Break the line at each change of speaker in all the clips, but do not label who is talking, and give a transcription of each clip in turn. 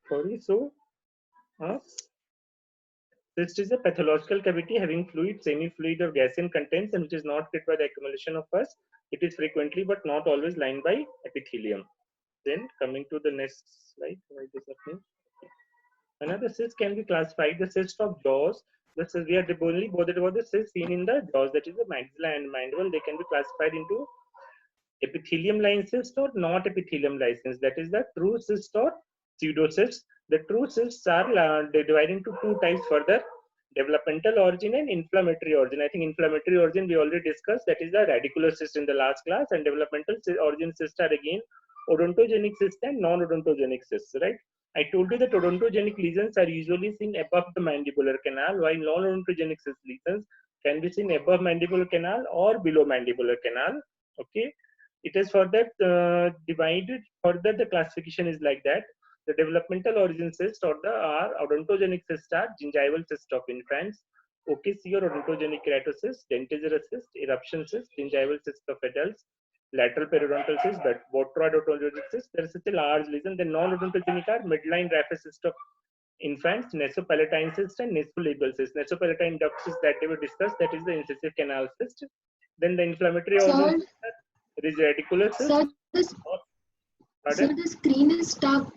Sorry. So, cyst is a pathological cavity having fluid, semi-fluid, or gaseous contents, and which is not created by the accumulation of pus. It is frequently but not always lined by epithelium. Then coming to the next slide. Why this happening? Another cyst can be classified the cyst of jaws. This is we are only bothered about the cyst seen in the jaws, that is the maxilla and mandible. They can be classified into epithelium line cyst or not epithelium line cyst. That is the true cyst or pseudocysts. The true cysts are divided into two types further: developmental origin and inflammatory origin. I think inflammatory origin we already discussed. That is the radicular cyst in the last class, and developmental origin cysts are again odontogenic cysts and non-odontogenic cysts. Right? I told you that odontogenic lesions are usually seen above the mandibular canal, while non-odontogenic cyst lesions can be seen above mandibular canal or below mandibular canal. Okay, it is further divided. Further, the classification is like that: the developmental origin cyst or the odontogenic cyst are gingival cyst of infants, OKC or odontogenic keratocyst, dentigerous cyst, eruption cyst, gingival cyst of adults, lateral periodontal cyst, but botroid odontogenic cyst. There is such a large lesion. The non-odontogenic are midline raphe cyst of infants, nasopalatine cyst, and nasolabial cyst. Nasopalatine duct cyst that we discussed, that is the incisive canal cyst. Then the inflammatory origin is radicular cyst.
Sir, the screen is stuck.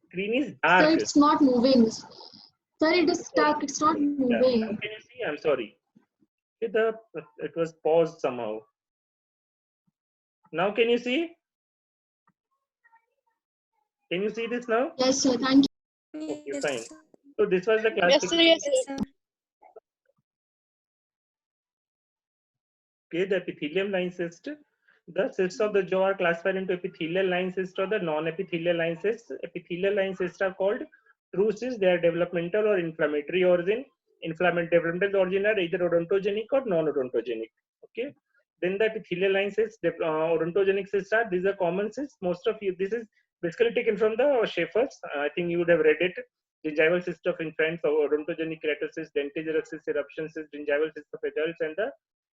Screen is dark.
Sir, it's not moving. Sir, it is stuck. It's not moving.
Yeah. Can you see? I'm sorry. It was paused somehow. Now can you see? Can you see this now?
Yes, sir. Thank you.
Okay, yes. Fine. So this was the classification.
Yes, sir.
Okay, the epithelium line cyst. The cysts of the jaw are classified into epithelial line cyst or the non-epithelial line cysts. Epithelial line cysts are called true cysts. They are developmental or inflammatory origin. Developmental origin are either odontogenic or non-odontogenic. Okay. Then the epithelial line cysts, odontogenic cysts are, these are common cysts. Most of you, this is basically taken from the Schaeffer's. I think you would have read it. Gingival cyst of infants, or odontogenic keratocyst, dentigerous cyst, eruption cyst, gingival cyst of adults, and the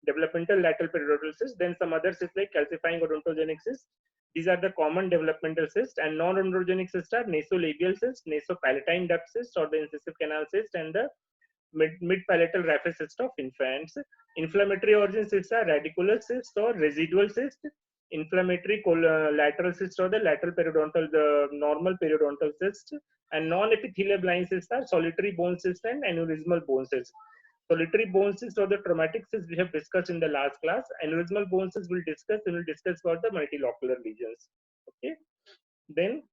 developmental lateral periodontal cyst. Then some other cysts like calcifying odontogenic cyst. These are the common developmental cysts, and non-odontogenic cysts are nasolabial cyst, nasopalatine duct cyst or the incisive canal cyst, and the mid-palatal raphe cyst of infants. Inflammatory origin cysts are radicular cyst or residual cyst, inflammatory lateral cyst or the lateral periodontal, the normal periodontal cyst, and non-epithelial line cysts are solitary bone cyst and aneurysmal bone cyst. Solitary bone cyst or the traumatic cyst we have discussed in the last class. Aneurysmal bone cyst we'll discuss about the multilocular lesions. Okay. Then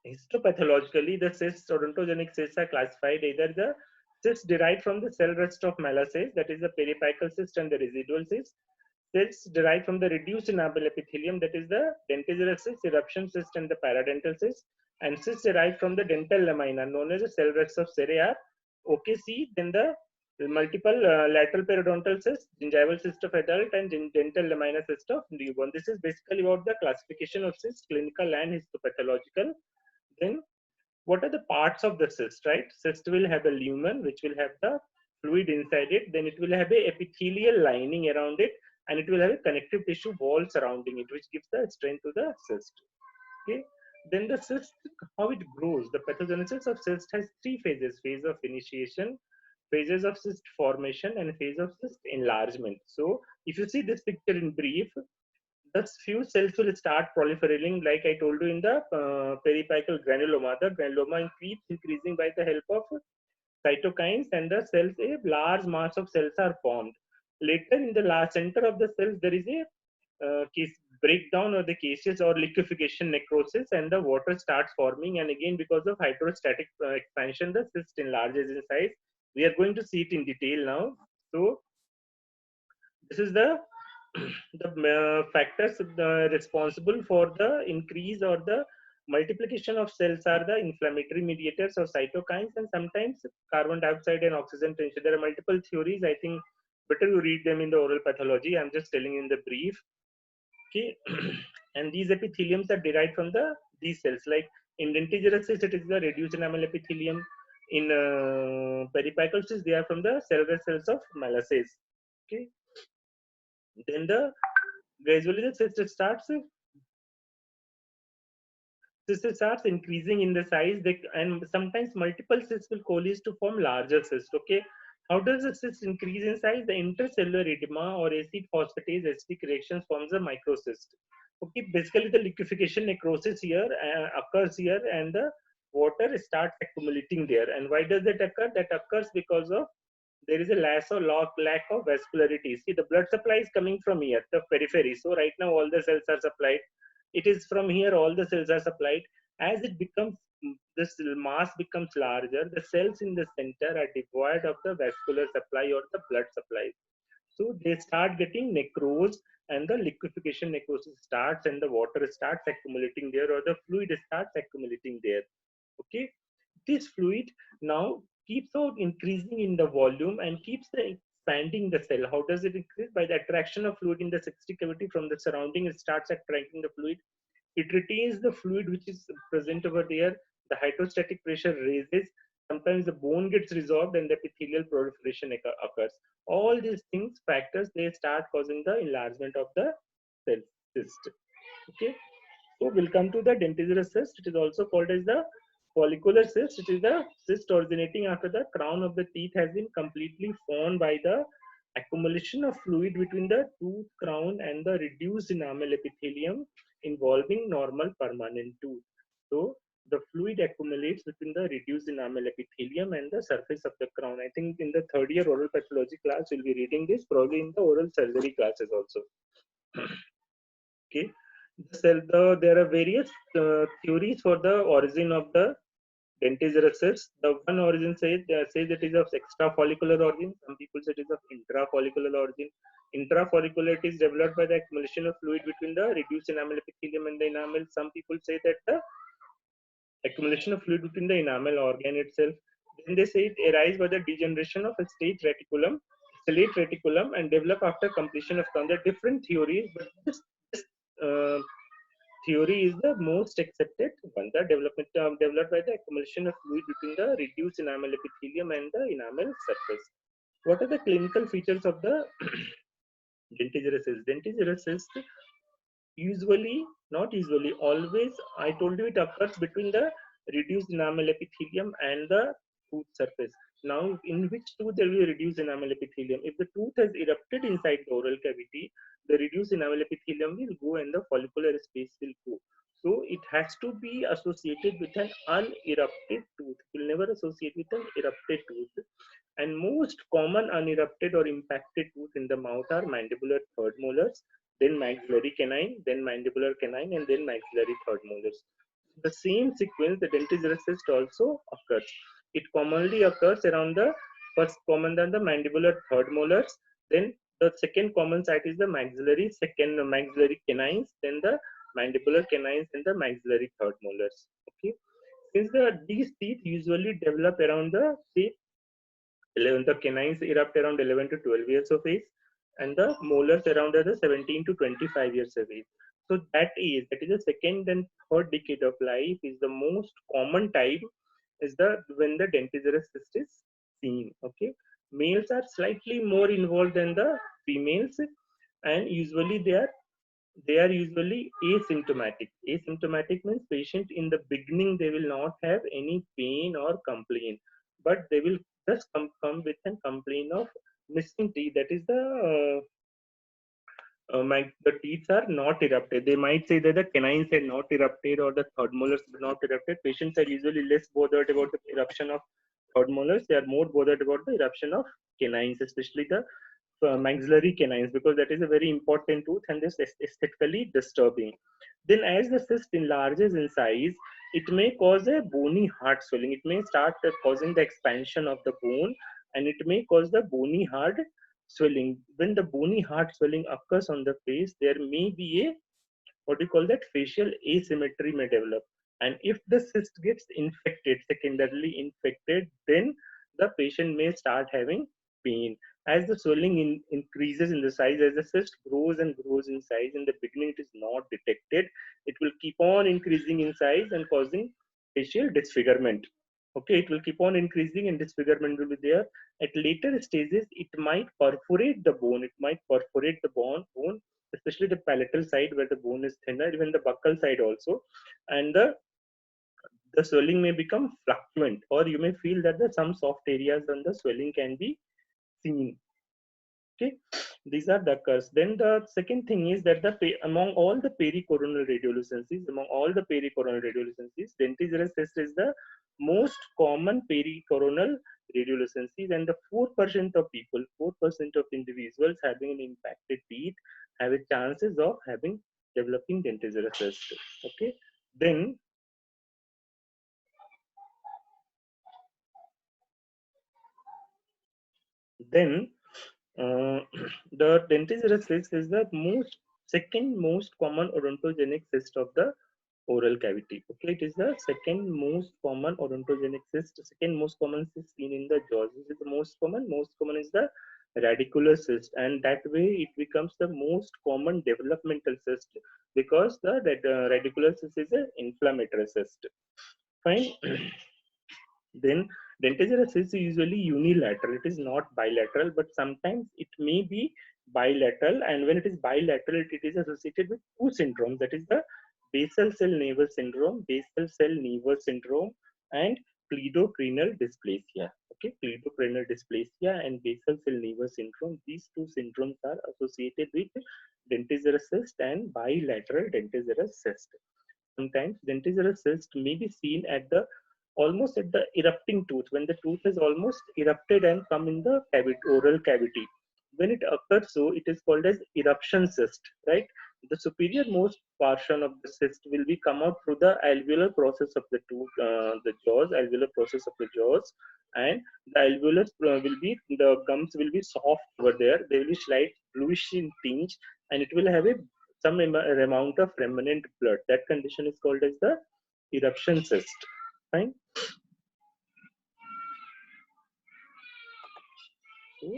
histopathologically, the cysts, odontogenic cysts, are classified either the cysts derived from the cell rest of Malassez, that is the periapical cyst and the residual cyst. Cysts derived from the reduced enamel epithelium, that is the dentigerous cyst, eruption cyst, and the paradental cyst. And cysts derived from the dental lamina, known as the cell rest of Serre, are OKC, then the multiple lateral periodontal cyst, gingival cyst of adult, and dental lamina cyst of newborn. This is basically about the classification of cysts, clinical and histopathological. Then what are the parts of the cyst, right? Cyst will have a lumen, which will have the fluid inside it. Then it will have a epithelial lining around it, and it will have a connective tissue wall surrounding it, which gives the strength to the cyst. Okay. Then the cyst, how it grows. The pathogenesis of cyst has three phases: phase of initiation, phases of cyst formation, and phase of cyst enlargement. So if you see this picture in brief, the few cells will start proliferating, like I told you in the periapical granuloma. The granuloma keeps increasing by the help of cytokines, and the cells, a large mass of cells are formed. Later in the last center of the cells, there is a case breakdown of the cases or liquefaction necrosis, and the water starts forming. And again, because of hydrostatic expansion, the cyst enlarges in size. We are going to see it in detail now. So this is the factors responsible for the increase or the multiplication of cells are the inflammatory mediators or cytokines, and sometimes carbon dioxide and oxygen tension. There are multiple theories. I think better you read them in the oral pathology. I'm just telling in the brief. Okay. And these epitheliums are derived from these cells. Like in dentigerous cyst, it is the reduced enamel epithelium. In periapical cyst, they are from the cellular cells of Malassez. Okay. Then gradually the cyst cysts starts increasing in the size, and sometimes multiple cysts will coalesce to form larger cysts. Okay, how does the cyst increase in size? The intercellular edema or acid phosphatase acidic reactions forms a microcyst. Okay, basically the liquefaction necrosis here occurs here, and the water starts accumulating there. And why does that occur? That occurs because of there is a lack of vascularity. See, the blood supply is coming from here, the periphery. So right now all the cells are supplied. It is from here all the cells are supplied. As it becomes, this mass becomes larger, the cells in the center are devoid of the vascular supply or the blood supply. So they start getting necrosed, and the liquefaction necrosis starts, and the water starts accumulating there, or the fluid starts accumulating there. Okay, this fluid now keeps on increasing in the volume and keeps expanding the cell. How does it increase? By the attraction of fluid in the cystic cavity from the surrounding, it starts attracting the fluid. It retains the fluid which is present over there. The hydrostatic pressure raises. Sometimes the bone gets resorbed and the epithelial proliferation occurs. All these things, factors, they start causing the enlargement of the cell cyst. Okay, so we'll come to the dentigerous cyst. It is also called as the follicular cyst. It is the cyst originating after the crown of the teeth has been completely formed by the accumulation of fluid between the tooth crown and the reduced enamel epithelium involving normal permanent tooth. So the fluid accumulates between the reduced enamel epithelium and the surface of the crown. I think in the third year oral pathology class, we'll be reading this, probably in the oral surgery classes also. Okay, there are various theories for the origin of the dentigerous cyst. The one origin says it is of extrafollicular origin. Some people say it is of intrafollicular origin. Intrafollicular, it is developed by the accumulation of fluid between the reduced enamel epithelium and the enamel. Some people say that the accumulation of fluid between the enamel organ itself. Then they say it arises by the degeneration of a stellate reticulum, and develop after completion of crown. There are different theories, but this uh, theory is the most accepted one. The development developed by the accumulation of fluid between the reduced enamel epithelium and the enamel surface. What are the clinical features of the dentigerous cyst? Dentigerous cyst usually, not usually, always, I told you, it occurs between the reduced enamel epithelium and the tooth surface. Now, in which tooth there will be reduced enamel epithelium? If the tooth has erupted inside the oral cavity, the reduced enamel epithelium will go and the follicular space will go. So it has to be associated with an unerupted tooth. It will never associate with an erupted tooth. And most common unerupted or impacted tooth in the mouth are mandibular third molars, then maxillary canine, then mandibular canine, and then maxillary third molars. The same sequence, the dentigerous cyst also occurs. It commonly occurs around the first common than the mandibular third molars, then the second common site is the maxillary canines, then the mandibular canines, and the maxillary third molars. Okay, since these teeth usually develop around the say 11, the canines erupt around 11 to 12 years of age, and the molars around the 17 to 25 years of age. So that is the second and third decade of life is the most common time is the when the dentigerous cyst is seen. Okay, males are slightly more involved than the females, and usually they are usually asymptomatic. Asymptomatic means patient in the beginning they will not have any pain or complaint, but they will just come with a complaint of missing teeth. That is the teeth are not erupted. They might say that the canines are not erupted or the third molars are not erupted. Patients are usually less bothered about the eruption of third molars. They are more bothered about the eruption of canines, especially the maxillary canines, because that is a very important tooth and is aesthetically disturbing. Then as the cyst enlarges in size, it may cause a bony heart swelling. It may start causing the expansion of the bone, and it may cause the bony heart swelling. When the bony heart swelling occurs on the face, there may be a what we call that facial asymmetry may develop. And if the cyst gets infected, secondarily infected, then the patient may start having pain. As the swelling increases in the size, as the cyst grows and grows in size, in the beginning it is not detected. It will keep on increasing in size and causing facial disfigurement. Okay, it will keep on increasing and disfigurement will be there. At later stages, it might perforate the bone. It might perforate the bone, especially the palatal side where the bone is thinner, even the buccal side also. And the the swelling may become fluctuant, or you may feel that some soft areas on the swelling can be seen. Okay, these are the occurs. Then the second thing is that among all the pericoronal radiolucencies, dentigerous cyst is the most common pericoronal radiolucencies, and the 4% of people, 4% of individuals having an impacted teeth have a chances of having developing dentigerous cyst. Okay, then uh, the dentigerous cyst is the second most common odontogenic cyst of the oral cavity. Okay, it is the second most common odontogenic cyst. Second most common cyst seen in the jaws. This is the most common. Most common is the radicular cyst, and that way it becomes the most common developmental cyst, because the radicular cyst is an inflammatory cyst. Fine. Then dentigerous is usually unilateral. It is not bilateral, but sometimes it may be bilateral. And when it is bilateral, it is associated with two syndromes. That is the basal cell nevus syndrome, and cleidocranial dysplasia. Okay, cleidocranial dysplasia and basal cell nevus syndrome. These two syndromes are associated with dentigerous cyst and bilateral dentigerous cyst. Sometimes dentigerous cyst may be seen at the almost at the erupting tooth, when the tooth has almost erupted and come in the oral cavity. When it occurs, so it is called as eruption cyst, right? The superior most portion of the cyst will be come out through the alveolar process of the tooth, alveolar process of the jaws, and the alveolus the gums will be soft over there. They will be slight bluish in tinge, and it will have some amount of remnant blood. That condition is called as the eruption cyst. Fine. So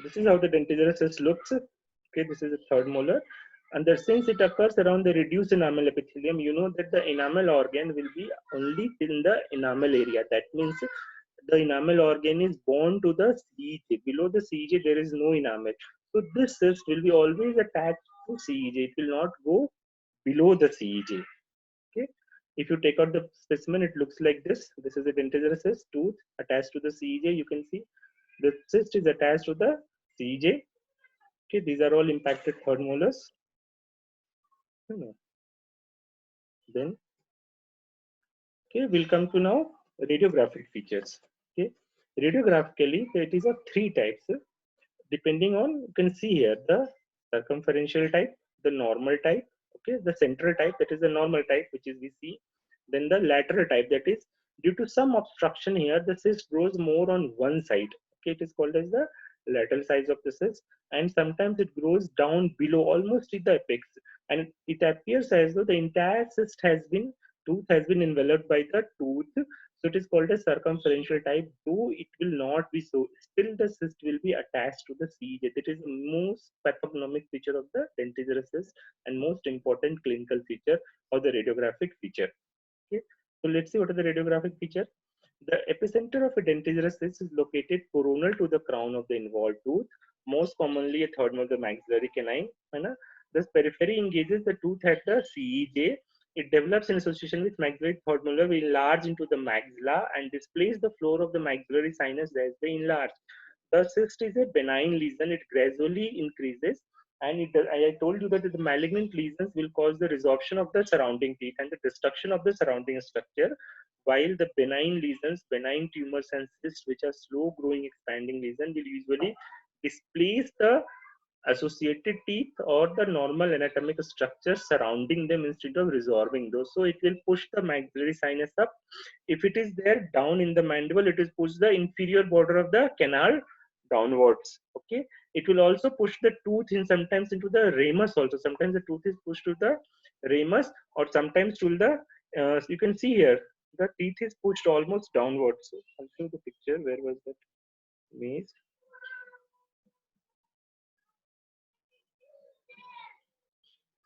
this is how the dentigerous cyst looks. Okay, this is the third molar. And that since it occurs around the reduced enamel epithelium, you know that the enamel organ will be only in the enamel area. That means the enamel organ is born to the CEJ. Below the CEJ, there is no enamel. So this cyst will be always attached to CEJ. It will not go below the CEJ. Okay. If you take out the specimen, it looks like this. This is a dentigerous cyst tooth attached to the CEJ. You can see the cyst is attached to the CEJ. Okay, these are all impacted third molars. Then, okay, we'll come to now radiographic features. Okay, radiographically, it is of three types. Depending on, you can see here the circumferential type, the normal type, okay, the central type, that is the normal type, which is we see. Then the lateral type, that is due to some obstruction here, the cyst grows more on one side. Okay, it is called as the lateral size of the cyst, and sometimes it grows down below almost to the apex, and it appears as though the entire tooth has been enveloped by the tooth. So it is called a circumferential type, though it will not be so. Still, the cyst will be attached to the CEJ. That is the most pathognomic feature of the dentigerous cyst and most important clinical feature or the radiographic feature. Okay, so let's see what are the radiographic feature. The epicenter of a dentigerous cyst is located coronal to the crown of the involved tooth, most commonly a third molar, the maxillary canine. This periphery engages the tooth at the CEJ. It develops in association with maxillary third molar, will enlarge into the maxilla and displace the floor of the maxillary sinus as they enlarge. The cyst is a benign lesion. It gradually increases, and I told you that the malignant lesions will cause the resorption of the surrounding teeth and the destruction of the surrounding structure, while the benign lesions, benign tumors and cysts, which are slow growing expanding lesions, will usually displace the associated teeth or the normal anatomic structure surrounding them instead of resolving those. So it will push the maxillary sinus up. If it is there down in the mandible, it will push the inferior border of the canal downwards. Okay, it will also push the tooth in sometimes into the ramus also. Sometimes the tooth is pushed to the ramus, or sometimes to the you can see here the teeth is pushed almost downwards. So I'll show the picture. Where was that maze?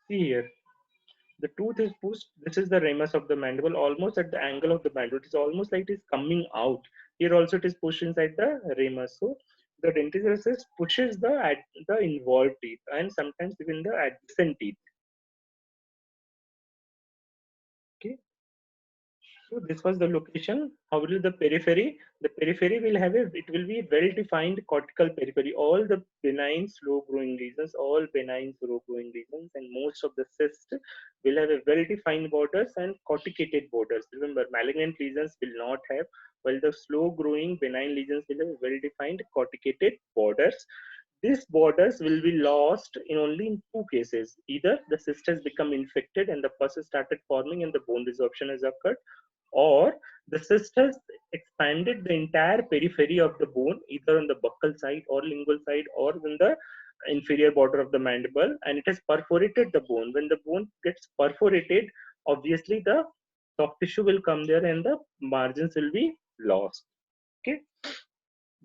See here, the tooth is pushed. This is the ramus of the mandible, almost at the angle of the mandible. It is almost like it is coming out. Here also it is pushed inside the ramus. So the dentigerous cyst pushes the involved teeth and sometimes even the adjacent teeth. Okay. So this was the location. How will the periphery? The periphery will have it will be well-defined cortical periphery. All the benign slow-growing lesions, all benign slow-growing lesions, and most of the cysts will have a well-defined borders and corticated borders. Remember, malignant lesions will not have, while the slow-growing benign lesions will have well-defined corticated borders. These borders will be lost in only in two cases. Either the cyst has become infected and the pus has started forming and the bone resorption has occurred, or the cyst has expanded the entire periphery of the bone, either on the buccal side or lingual side or in the inferior border of the mandible, and it has perforated the bone. When the bone gets perforated, obviously the soft tissue will come there and the margins will be lost. Okay.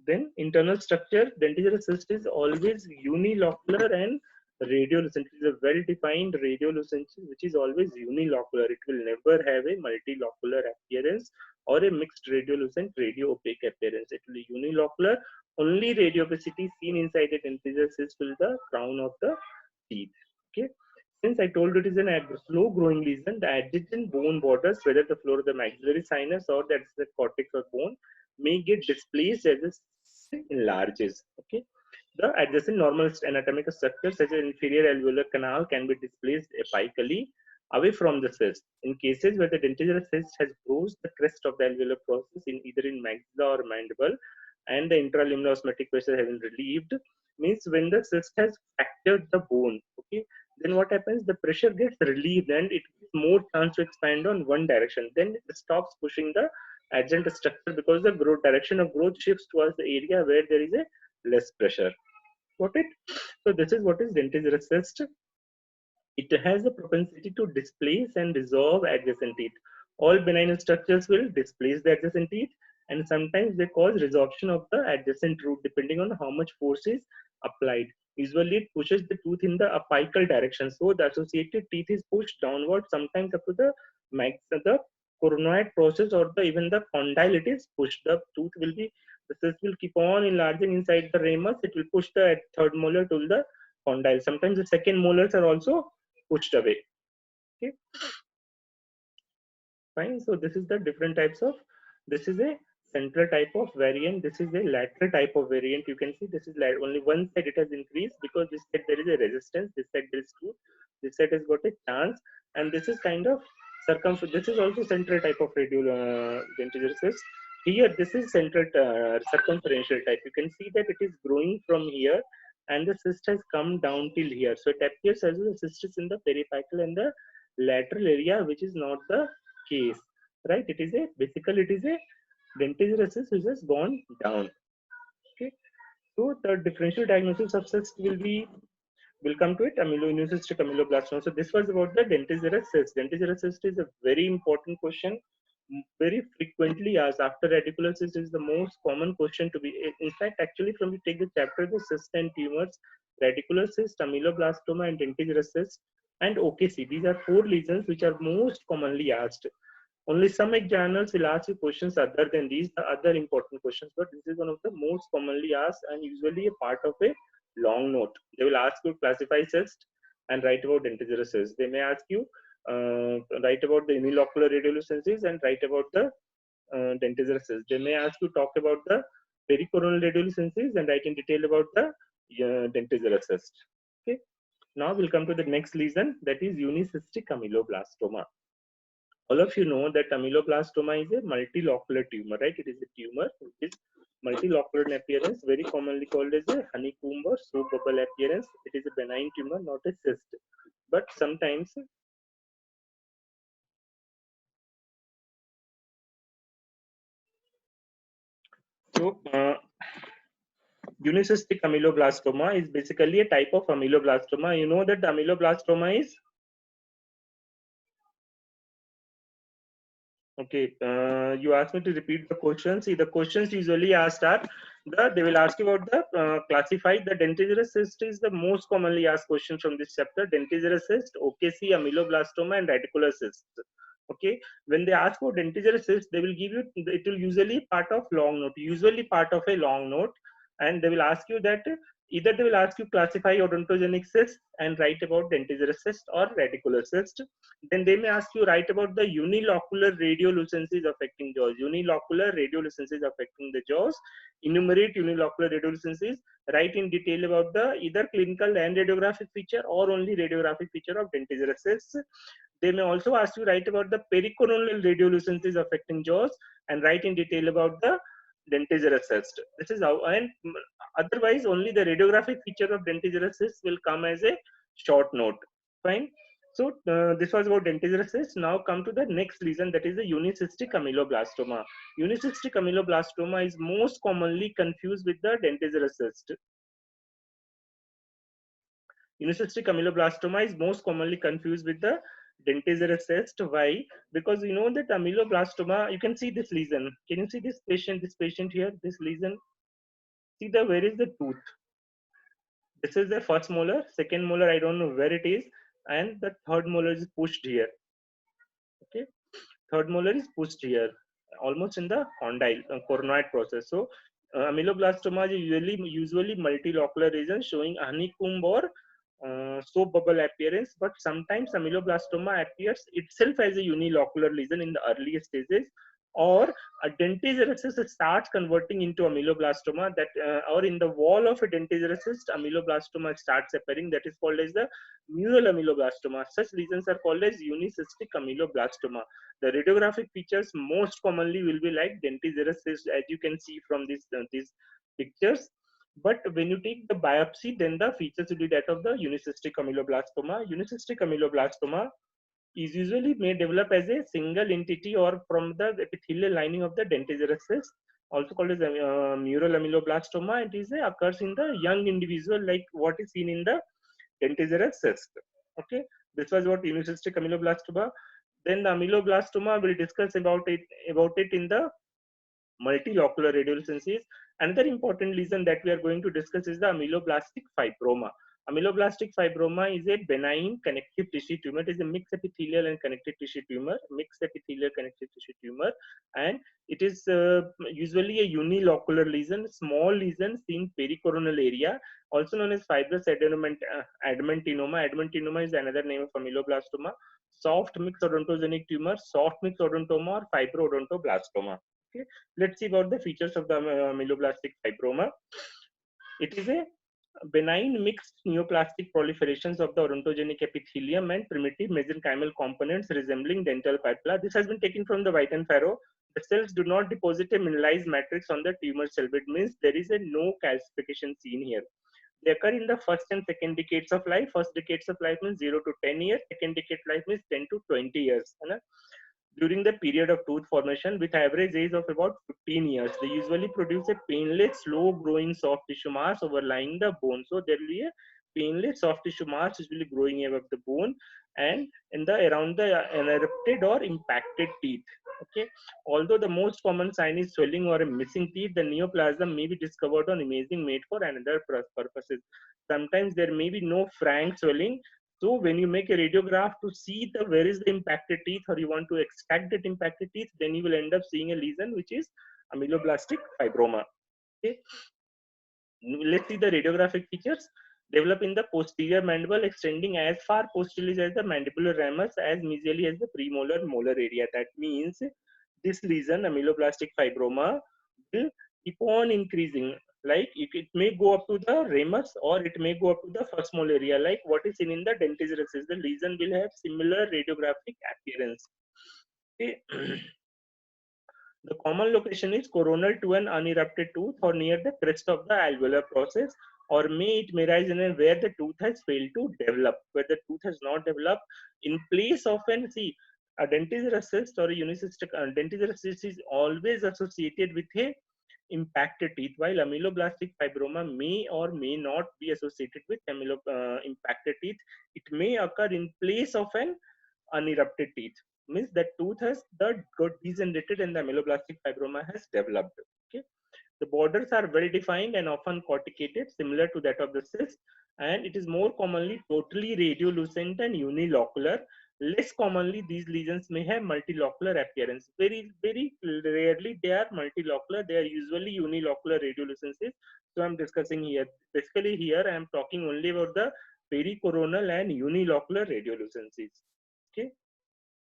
Then internal structure, dentigerous cyst is always unilocular and radiolucent. It is a well-defined radiolucent which is always unilocular. It will never have a multilocular appearance or a mixed radiolucent radio-opaque appearance. It will be unilocular. Only radiopacity seen inside a dentigerous cyst will the crown of the teeth. Okay. Since I told it is an slow-growing lesion, the adjacent bone borders, whether the floor of the maxillary sinus or that's the cortex or bone, may get displaced as the cyst enlarges. Okay, the adjacent normal anatomical structures such as inferior alveolar canal can be displaced apically away from the cyst. In cases where the dentigerous cyst has bruised the crest of the alveolar process in either in maxilla or mandible, and the intraluminal osmotic pressure has been relieved, means when the cyst has fractured the bone. Okay, then what happens? The pressure gets relieved and it gives more chance to expand on one direction. Then it stops pushing the adjacent structure because the growth direction of growth shifts towards the area where there is a less pressure. Got it? So this is what is dentigerous cyst. It has a propensity to displace and resolve adjacent teeth. All benign structures will displace the adjacent teeth, and sometimes they cause resorption of the adjacent root depending on how much force is applied. Usually it pushes the tooth in the apical direction, so the associated teeth is pushed downward, sometimes up to the coronoid process or even the condyle it is pushed. The tooth will be, the cyst will keep on enlarging inside the ramus. It will push the third molar to the condyle. Sometimes the second molars are also pushed away. Okay, fine. So this is the different types of, this is a central type of variant, this is a lateral type of variant. You can see this is only one side it has increased because this side there is a resistance, this side there is two, this side has got a chance, and this is kind of this is also central type of radial dentigerous cyst. Here this is central circumferential type. You can see that it is growing from here and the cyst has come down till here, so it appears as if the cyst is in the periapical and the lateral area, which is not the case, right? It is a, basically it is a dentigerous cyst which has gone down. Okay, so the differential diagnosis of cyst will come to it, ameloidiocystic ameloblastoma. So this was about the dentigerous cyst. Dentigerous cyst is a very important question, very frequently asked. After radicular cyst is the most common question to be. In fact, actually, from you take the chapter the cyst and tumors, radicular cyst, ameloblastoma, and dentigerous cyst, and OKC. These are four lesions which are most commonly asked. Only some examiners will ask you questions other than these, the other important questions, but this is one of the most commonly asked and usually a part of a long note. They will ask you classify cyst and write about dentigerous cyst. They may ask you write about the unilocular radiolucencies and write about the dentigerous cyst. They may ask you talk about the pericoronal radiolucencies and write in detail about the dentigerous cyst. Okay. Now we'll come to the next lesion, that is unicystic ameloblastoma. All of you know that ameloblastoma is a multilocular tumor, right? It is a tumor which is multilocular in appearance, very commonly called as a honeycomb or soap bubble appearance. It is a benign tumor, not a cyst. But sometimes unicystic ameloblastoma is basically a type of ameloblastoma. You know that the ameloblastoma is okay. You asked me to repeat the questions. See, the questions usually asked are they will ask you about the classify the dentigerous cyst is the most commonly asked question from this chapter. Dentigerous cyst, OKC, ameloblastoma, and radicular cyst. Okay, when they ask for dentigerous cyst, they will give you, it will usually part of long note, and they will ask you that Either they will ask you classify odontogenic cyst and write about dentigerous cyst or radicular cyst. Then they may ask you write about the unilocular radiolucencies affecting jaws. Unilocular radiolucencies affecting the jaws. Enumerate unilocular radiolucencies. Write in detail about the either clinical and radiographic feature or only radiographic feature of dentigerous cysts. They may also ask you write about the pericoronal radiolucencies affecting jaws and write in detail about the dentigerous cyst. This is how, and otherwise only the radiographic feature of dentigerous cyst will come as a short note. Fine. So this was about dentigerous cyst. Now come to the next lesion, that is the unicystic ameloblastoma. Unicystic ameloblastoma is most commonly confused with the dentigerous cyst. Unicystic ameloblastoma is most commonly confused with the dentigerous cyst. Why? Because you know that ameloblastoma, you can see this lesion. Can you see this patient here, this lesion? See the, where is the tooth? This is the first molar, second molar, I don't know where it is, and the third molar is pushed here. Okay, third molar is pushed here, almost in the condyle, coronoid process. So ameloblastoma is usually multilocular region showing honeycomb or soap bubble appearance, but sometimes ameloblastoma appears itself as a unilocular lesion in the earliest stages, or a dentigerous cyst starts converting into ameloblastoma, that or in the wall of a dentigerous cyst ameloblastoma starts appearing, that is called as the mural ameloblastoma. Such lesions are called as unicystic ameloblastoma. The radiographic features most commonly will be like dentigerous cyst, as you can see from these pictures. But when you take the biopsy, then the features will be that of the unicystic ameloblastoma. Unicystic ameloblastoma is usually may develop as a single entity or from the epithelial lining of the dentigerous cyst, also called as mural ameloblastoma. It is occurs in the young individual, like what is seen in the dentigerous cyst. Okay, this was what unicystic ameloblastoma. Then the ameloblastoma, we'll discuss about it in the multilocular radiolucencies. Another important lesion that we are going to discuss is the ameloblastic fibroma. Ameloblastic fibroma is a benign connective tissue tumor. It is a mixed epithelial and connective tissue tumor, and it is usually a unilocular lesion, small lesion in pericoronal area, also known as fibrous adenoadenoma. Adenoadenoma is another name of ameloblastoma. Soft mixed odontogenic tumor, soft mixed odontoma, or fibroodontoblastoma. Okay, let's see about the features of the ameloblastic fibroma. It is a benign mixed neoplastic proliferations of the odontogenic epithelium and primitive mesenchymal components resembling dental papilla. This has been taken from the White and Farrow. The cells do not deposit a mineralized matrix on the tumor cell. It means there is a no calcification seen here. They occur in the first and second decades of life. First decades of life means 0 to 10 years. Second decade life means 10 to 20 years. During the period of tooth formation, with average age of about 15 years, they usually produce a painless, slow-growing soft tissue mass overlying the bone. So there will be a painless soft tissue mass usually growing above the bone and in the around the unerupted or impacted teeth. Okay. Although the most common sign is swelling or a missing teeth, the neoplasm may be discovered on imaging made for another purposes. Sometimes there may be no frank swelling. So when you make a radiograph to see the where is the impacted teeth, or you want to extract that impacted teeth, then you will end up seeing a lesion which is ameloblastic fibroma. Okay. Let's see the radiographic features. Develop in the posterior mandible, extending as far posteriorly as the mandibular ramus, as mesially as the premolar molar area. That means this lesion, ameloblastic fibroma, will keep on increasing. Like it may go up to the ramus or it may go up to the first molar area, like what is seen in the dentigerous. The lesion will have similar radiographic appearance. Okay. The common location is coronal to an unerupted tooth or near the crest of the alveolar process, or it may rise in a where the tooth has failed to develop, where the tooth has not developed in place of an, see, a dentigerous cyst or a unicystic dentigerous cyst is always associated with a impacted teeth, while ameloblastic fibroma may or may not be associated with impacted teeth. It may occur in place of an unerupted teeth. Means that tooth has got degenerated and the ameloblastic fibroma has developed. Okay. The borders are well defined and often corticated, similar to that of the cyst, and it is more commonly totally radiolucent and unilocular. Less commonly, these lesions may have multilocular appearance. Very, very rarely they are multilocular. They are usually unilocular radiolucencies. So I'm discussing here. Basically, here I am talking only about the pericoronal and unilocular radiolucencies. Okay.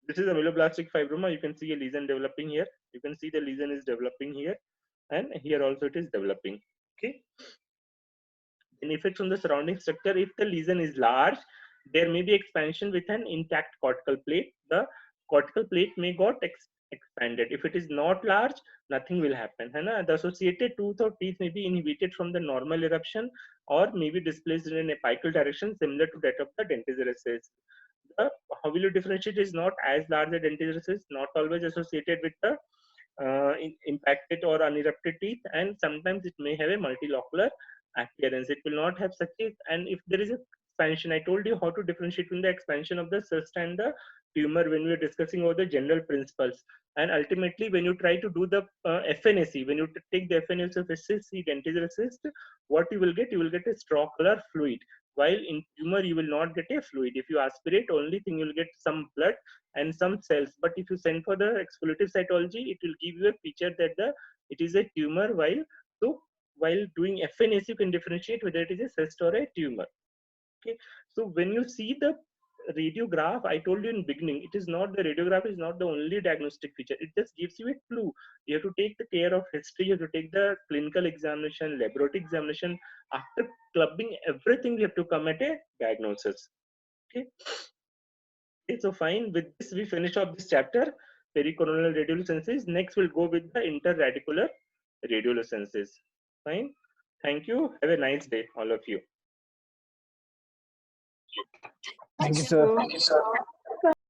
This is ameloblastix fibroma. You can see a lesion developing here. You can see the lesion is developing here, and here also it is developing. Okay. In effects on the surrounding structure, if the lesion is large, there may be expansion with an intact cortical plate. The cortical plate may got expanded. If it is not large, nothing will happen. The associated tooth or teeth may be inhibited from the normal eruption or may be displaced in an apical direction similar to that of the dentist recess. The how will you differentiate is not as large as dentist recess, not always associated with the impacted or unerupted teeth, and sometimes it may have a multilocular appearance. It will not have such a, and if there is a expansion, I told you how to differentiate between the expansion of the cyst and the tumor when we are discussing about the general principles. And ultimately, when you try to do the FNAC, when you take the FNAC of SCC dentist cyst, what you will get a straw color fluid. While in tumor, you will not get a fluid. If you aspirate, only thing you will get some blood and some cells. But if you send for the exfoliative cytology, it will give you a picture that it is a tumor. While doing FNAC, you can differentiate whether it is a cyst or a tumor. Okay, so when you see the radiograph, I told you in beginning, the radiograph is not the only diagnostic feature. It just gives you a clue. You have to take the care of history. You have to take the clinical examination, laboratory examination. After clubbing everything, we have to come at a diagnosis. Okay. Okay, so fine. With this, we finish off this chapter, pericoronal radiolucencies. Next, we'll go with the interradicular radiolucencies. Fine. Thank you. Have a nice day, all of you.
Thank you, sir.